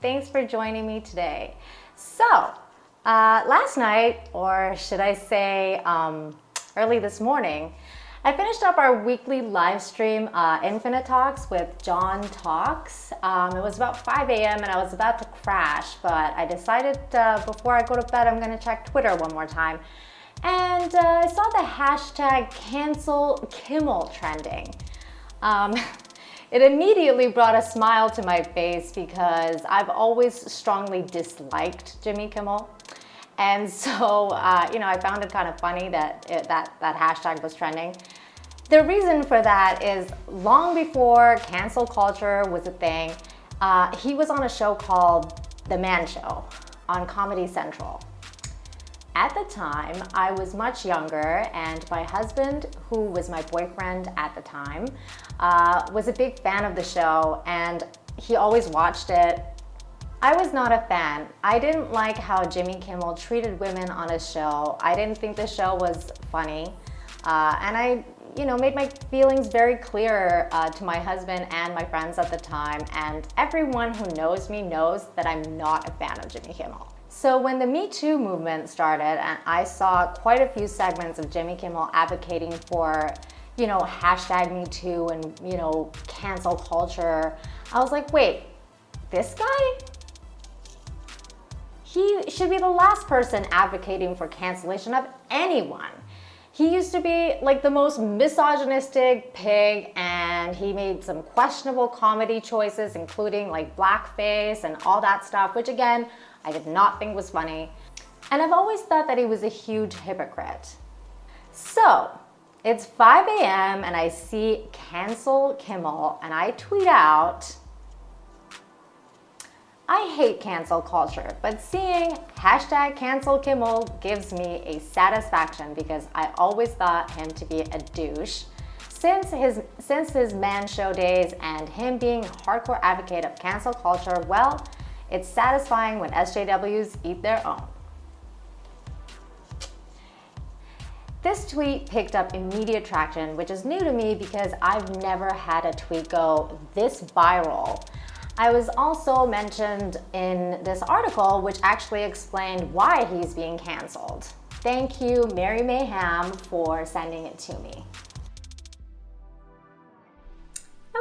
Thanks for joining me today. So, last night, or should I say early this morning, I finished up our weekly live stream, Infinite Talks with John Talks. It was about 5 a.m. and I was about to crash, but I decided before I go to bed, I'm going to check Twitter one more time. And I saw the hashtag cancel Kimmel trending. It immediately brought a smile to my face because I've always strongly disliked Jimmie Kimmel. And so, I found it kind of funny that that hashtag was trending. The reason for that is long before cancel culture was a thing, he was on a show called The Man Show on Comedy Central. At the time, I was much younger, and my husband, who was my boyfriend at the time, was a big fan of the show, and he always watched it. I was not a fan. I didn't like how Jimmie Kimmel treated women on his show. I didn't think the show was funny, and I made my feelings very clear to my husband and my friends at the time, and everyone who knows me knows that I'm not a fan of Jimmie Kimmel. So when the Me Too movement started, and I saw quite a few segments of Jimmie Kimmel advocating for, hashtag Me Too and, cancel culture, I was like, wait, this guy? He should be the last person advocating for cancellation of anyone. He used to be like the most misogynistic pig, and he made some questionable comedy choices, including like blackface and all that stuff, which again, I did not think was funny. And I've always thought that he was a huge hypocrite. So it's 5 a.m. and I see cancel Kimmel, and I tweet out, I hate cancel culture, but seeing hashtag cancel Kimmel gives me a satisfaction because I always thought him to be a douche. Since his Man Show days and him being a hardcore advocate of cancel culture, well, it's satisfying when SJWs eat their own. This tweet picked up immediate traction, which is new to me because I've never had a tweet go this viral. I was also mentioned in this article, which actually explained why he's being canceled. Thank you, Mary Mayhem, for sending it to me.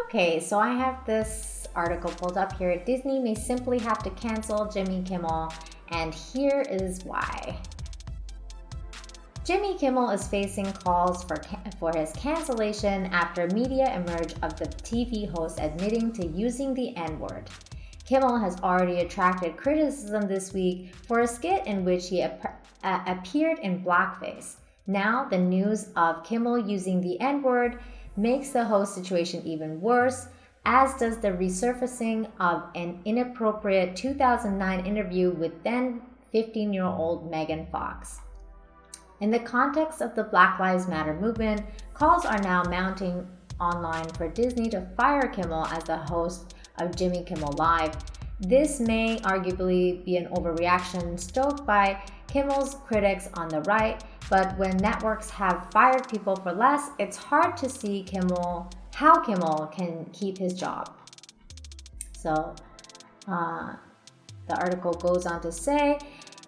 Okay, so I have this article pulled up here. Disney may simply have to cancel Jimmie Kimmel, and here is why. Jimmie Kimmel is facing calls for his cancellation after media emerged of the TV host admitting to using the N-word. Kimmel has already attracted criticism this week for a skit in which he appeared in blackface. Now, the news of Kimmel using the N-word makes the host situation even worse, as does the resurfacing of an inappropriate 2009 interview with then 15-year-old Megan Fox. In the context of the Black Lives Matter movement, calls are now mounting online for Disney to fire Kimmel as the host of Jimmie Kimmel Live. This may arguably be an overreaction stoked by Kimmel's critics on the right, but when networks have fired people for less, it's hard to see how Kimmel can keep his job. So the article goes on to say,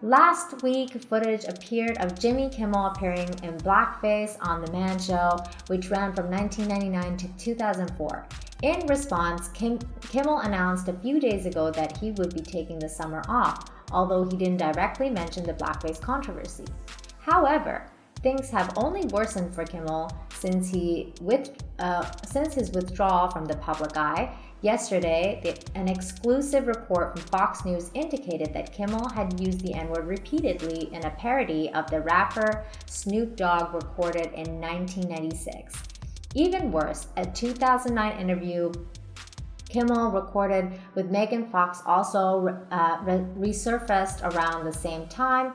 last week, footage appeared of Jimmie Kimmel appearing in blackface on The Man Show, which ran from 1999 to 2004. In response, Kimmel announced a few days ago that he would be taking the summer off, although he didn't directly mention the blackface controversy. However, things have only worsened for Kimmel since his withdrawal from the public eye. Yesterday, an exclusive report from Fox News indicated that Kimmel had used the N-word repeatedly in a parody of the rapper Snoop Dogg recorded in 1996. Even worse, a 2009 interview Kimmel recorded with Megan Fox also resurfaced around the same time.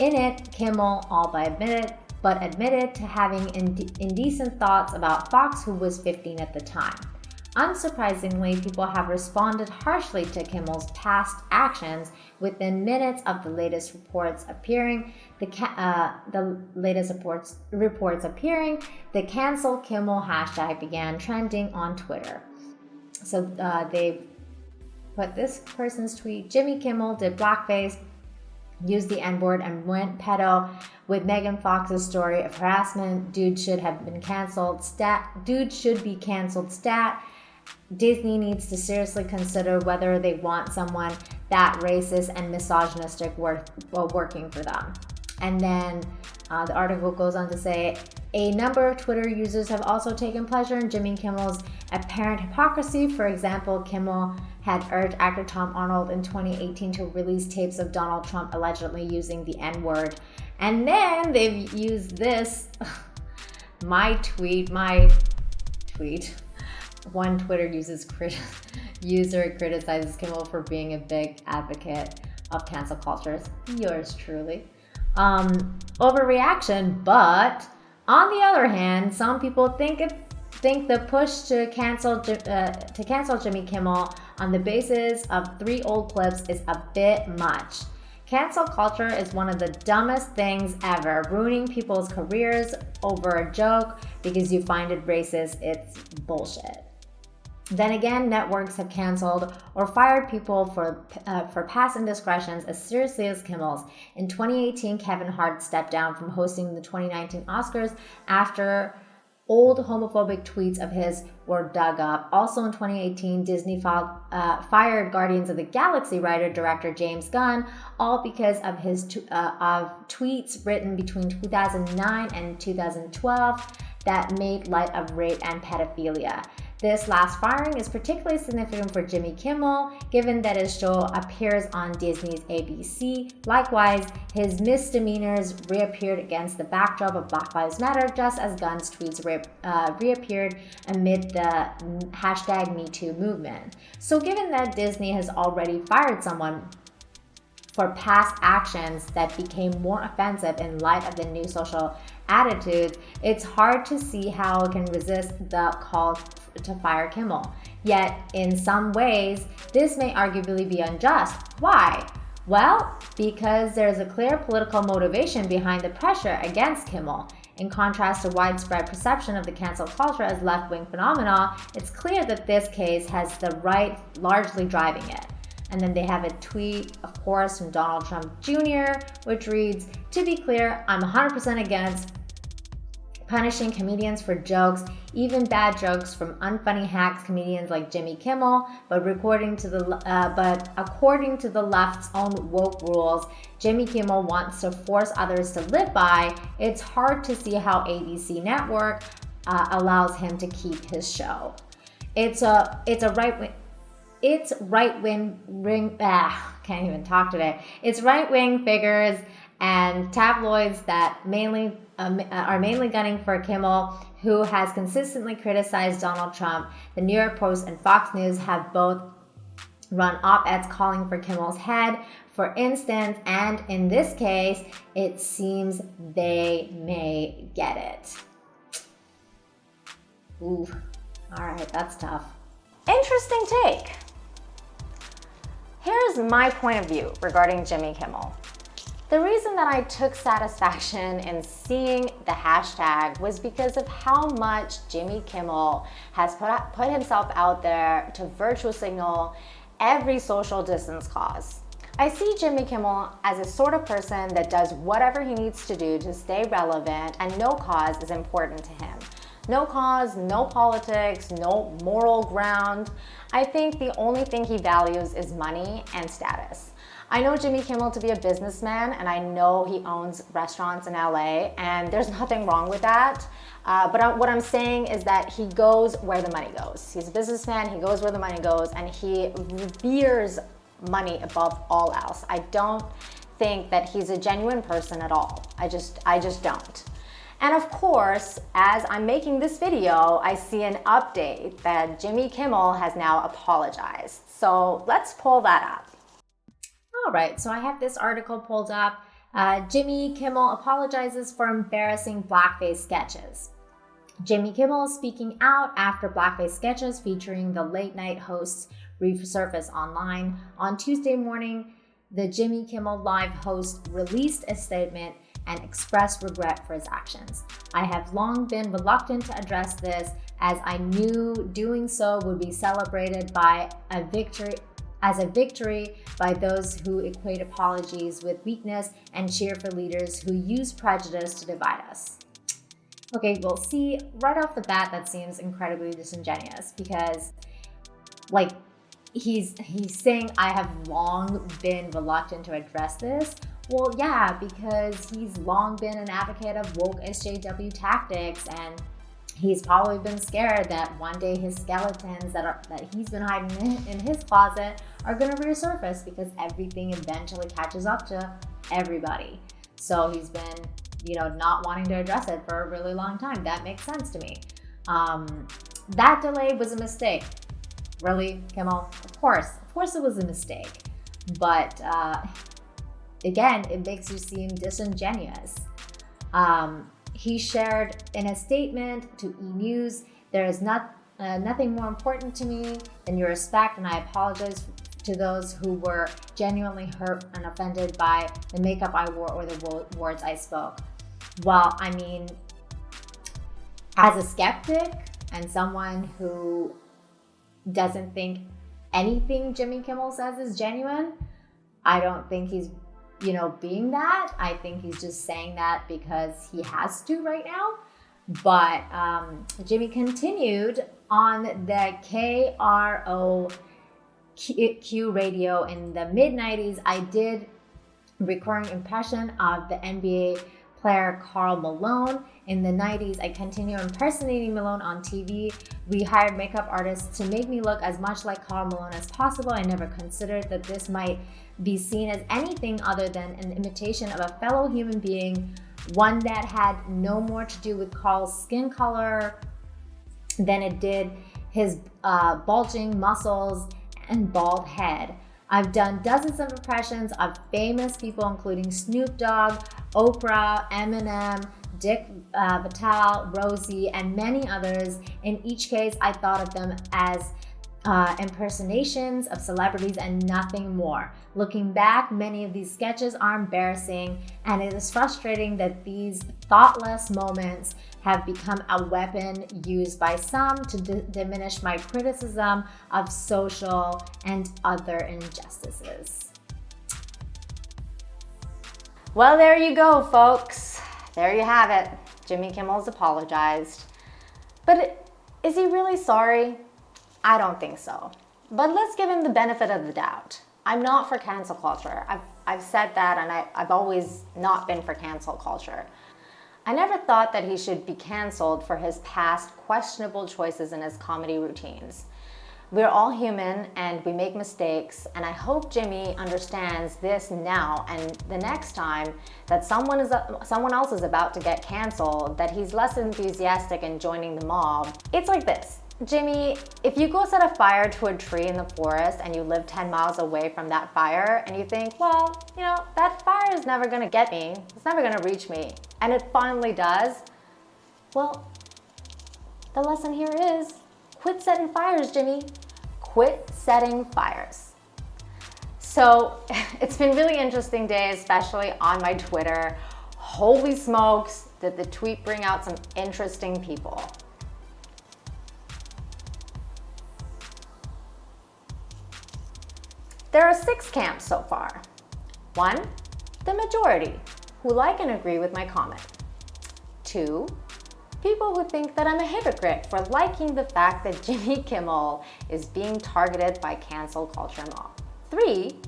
In it, Kimmel admitted to having indecent thoughts about Fox, who was 15 at the time. Unsurprisingly, people have responded harshly to Kimmel's past actions. Within minutes of the latest reports appearing, the cancel Kimmel hashtag began trending on Twitter. So they've put this person's tweet: Jimmie Kimmel did blackface, used the N-word, and went pedo with Megan Fox's story of harassment. Dude should have been canceled. Dude should be canceled. Disney needs to seriously consider whether they want someone that racist and misogynistic working for them. And then the article goes on to say, a number of Twitter users have also taken pleasure in Jimmie Kimmel's apparent hypocrisy. For example, Kimmel had urged actor Tom Arnold in 2018 to release tapes of Donald Trump allegedly using the N-word. And then they've used this, my tweet. One Twitter user criticizes Kimmel for being a big advocate of cancel culture. Yours truly. Overreaction, but on the other hand, some people think the push to cancel Jimmie Kimmel on the basis of 3 old clips is a bit much. Cancel culture is one of the dumbest things ever. Ruining people's careers over a joke because you find it racist, it's bullshit. Then again, networks have canceled or fired people for past indiscretions as seriously as Kimmel's. In 2018, Kevin Hart stepped down from hosting the 2019 Oscars after old homophobic tweets of his were dug up. Also in 2018, Disney fired Guardians of the Galaxy writer-director James Gunn, all because of his tweets written between 2009 and 2012 that made light of rape and pedophilia. This last firing is particularly significant for Jimmie Kimmel, given that his show appears on Disney's ABC. Likewise, his misdemeanors reappeared against the backdrop of Black Lives Matter, just as Gunn's tweets reappeared amid the #MeToo movement. So given that Disney has already fired someone for past actions that became more offensive in light of the new social attitudes, it's hard to see how it can resist the call to fire Kimmel. Yet, in some ways, this may arguably be unjust. Why? Well, because there's a clear political motivation behind the pressure against Kimmel. In contrast to widespread perception of the cancel culture as left-wing phenomena, it's clear that this case has the right largely driving it. And then they have a tweet, of course, from Donald Trump Jr., which reads, "To be clear, I'm 100% against punishing comedians for jokes, even bad jokes from unfunny hacks comedians like Jimmie Kimmel, but according to the left's own woke rules Jimmie Kimmel wants to force others to live by, it's hard to see how ABC Network allows him to keep his show. It's right-wing figures and tabloids that are mainly gunning for Kimmel, who has consistently criticized Donald Trump. The New York Post and Fox News have both run op-eds calling for Kimmel's head, for instance, and in this case, it seems they may get it. Ooh, all right, that's tough. Interesting take. Here's my point of view regarding Jimmie Kimmel. The reason that I took satisfaction in seeing the hashtag was because of how much Jimmie Kimmel has put himself out there to virtue signal every social distance cause. I see Jimmie Kimmel as a sort of person that does whatever he needs to do to stay relevant, and no cause is important to him. No cause, no politics, no moral ground. I think the only thing he values is money and status. I know Jimmie Kimmel to be a businessman, and I know he owns restaurants in LA, and there's nothing wrong with that. But what I'm saying is that he goes where the money goes. He's a businessman, he goes where the money goes, and he reveres money above all else. I don't think that he's a genuine person at all. I just don't. And of course, as I'm making this video, I see an update that Jimmie Kimmel has now apologized. So let's pull that up. All right, so I have this article pulled up. Jimmie Kimmel apologizes for embarrassing blackface sketches. Jimmie Kimmel is speaking out after blackface sketches featuring the late night hosts resurfaced online. On Tuesday morning, the Jimmie Kimmel Live host released a statement and expressed regret for his actions. "I have long been reluctant to address this, as I knew doing so would be celebrated by a victory as a victory by those who equate apologies with weakness and cheer for leaders who use prejudice to divide us. Okay, well, see, right off the bat, that seems incredibly disingenuous because, like, he's saying I have long been reluctant to address this. Well, yeah, because he's long been an advocate of woke SJW tactics, and he's probably been scared that one day his skeletons that he's been hiding in his closet are going to resurface because everything eventually catches up to everybody. So he's been, not wanting to address it for a really long time. That makes sense to me. That delay was a mistake. Really, Kimmel? Of course it was a mistake. But again, it makes you seem disingenuous. He shared in a statement to E! News, "There is nothing more important to me than your respect, and I apologize to those who were genuinely hurt and offended by the makeup I wore or the words I spoke." Well, I mean, as a skeptic and someone who doesn't think anything Jimmie Kimmel says is genuine, I don't think he's being that. I think he's just saying that because he has to right now. But Jimmie continued on the KROQ radio in the mid-90s. I did recurring impression of the NBA player Karl Malone. In the 90s, I continue impersonating Malone on TV. We hired makeup artists to make me look as much like Karl Malone as possible. I never considered that this might be seen as anything other than an imitation of a fellow human being, one that had no more to do with Karl's skin color than it did his bulging muscles and bald head. I've done dozens of impressions of famous people, including Snoop Dogg, Oprah, Eminem, Dick Vitale, Rosie, and many others. In each case, I thought of them as impersonations of celebrities and nothing more. Looking back, many of these sketches are embarrassing, and it is frustrating that these thoughtless moments have become a weapon used by some to diminish my criticism of social and other injustices. Well, there you go, folks. There you have it. Jimmie Kimmel's apologized. But is he really sorry? I don't think so. But let's give him the benefit of the doubt. I'm not for cancel culture. I've said that, and I've always not been for cancel culture. I never thought that he should be canceled for his past questionable choices in his comedy routines. We're all human and we make mistakes, and I hope Jimmie understands this now, and the next time that someone else is about to get canceled, that he's less enthusiastic in joining the mob. It's like this. Jimmie, if you go set a fire to a tree in the forest and you live 10 miles away from that fire and you think, well, that fire is never gonna get me, it's never gonna reach me, and it finally does, well, the lesson here is quit setting fires, Jimmie. Quit setting fires. So it's been really interesting day, especially on my Twitter. Holy smokes, did the tweet bring out some interesting people. There are 6 camps so far. 1, the majority, who like and agree with my comment. 2, people who think that I'm a hypocrite for liking the fact that Jimmie Kimmel is being targeted by cancel culture mob. 3,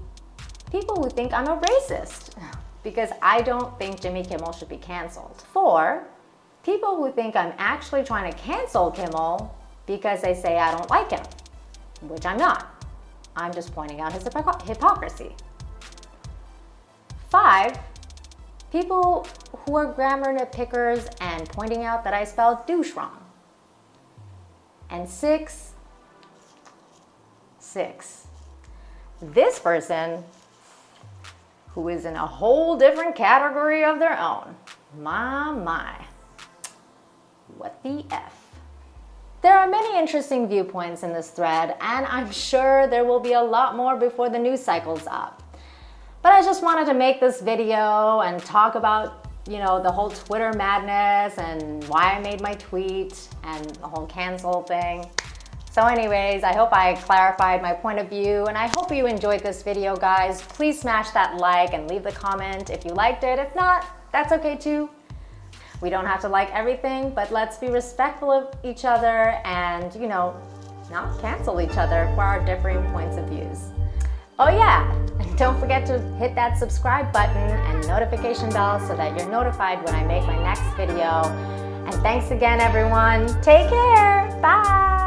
people who think I'm a racist because I don't think Jimmie Kimmel should be canceled. 4, people who think I'm actually trying to cancel Kimmel because they say I don't like him, which I'm not. I'm just pointing out his hypocrisy. 5, people who are grammar nitpickers and pointing out that I spelled douche wrong. And 6, this person who is in a whole different category of their own. My. What the F? There are many interesting viewpoints in this thread, and I'm sure there will be a lot more before the news cycle's up. But I just wanted to make this video and talk about, the whole Twitter madness and why I made my tweet and the whole cancel thing. So anyways, I hope I clarified my point of view, and I hope you enjoyed this video, guys. Please smash that like and leave the comment if you liked it. If not, that's okay too. We don't have to like everything, but let's be respectful of each other and, you know, not cancel each other for our differing points of views. Oh yeah, and don't forget to hit that subscribe button and notification bell so that you're notified when I make my next video. And thanks again, everyone. Take care. Bye.